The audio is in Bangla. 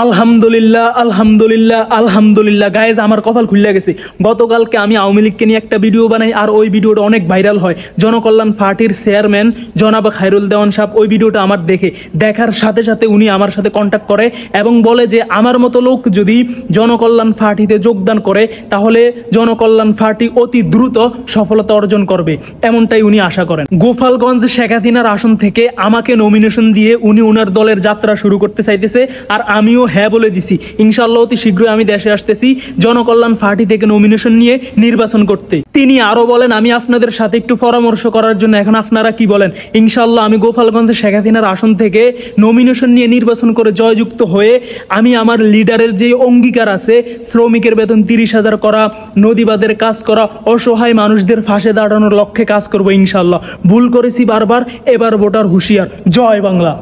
আলহামদুলিল্লাহ আলহামদুলিল্লাহ আলহামদুলিল্লাহ গাইজ, আমার কপাল খুলে গেছে। গতকালকে আমি আওয়ামী লীগকে নিয়ে একটা ভিডিও বানাই, আর ওই ভিডিওটা অনেক ভাইরাল হয়। জনকল্যাণ পার্টির চেয়ারম্যান জনাব খায়রুল দেওয়ান সাহেব ওই ভিডিওটা আমার দেখার সাথে সাথে উনি আমার সাথে কন্ট্যাক্ট করে এবং বলে যে আমার মতো লোক যদি জনকল্যাণ পার্টিতে যোগদান করে তাহলে জনকল্যাণ পার্টি অতি দ্রুত সফলতা অর্জন করবে, এমনটাই উনি আশা করেন। গোপালগঞ্জ শেখ হাসিনার আসন থেকে আমাকে নমিনেশন দিয়ে উনি ওনার দলের যাত্রা শুরু করতে চাইতেছে, আর আমিও হ্যাঁ বলে দিছি। ইনশাআল্লাহ অতি শীঘ্রই আমি দেশে আসতেছি জনকল্যাণ পার্টি থেকে নমিনেশন নিয়ে নির্বাচন করতে। তিনি আরো বলেন, আমি আপনাদের সাথে একটু পরামর্শ করার জন্য, এখন আপনারা কি বলেন? ইনশাআল্লাহ আমি গোপালগঞ্জে শেখ হাসিনার আসন থেকে নমিনেশন নিয়ে নির্বাচন করে জয়যুক্ত হয়ে আমি আমার লিডারের যে অঙ্গীকার আছে, শ্রমিকের বেতন 30,000 করা, নদীবাদের কাজ করা, অসহায় মানুষদের পাশে দাঁড়ানোর লক্ষ্যে কাজ করবো ইনশাআল্লাহ। ভুল করেছি বারবার, এবার ভোটার হুঁশিয়ার। জয় বাংলা।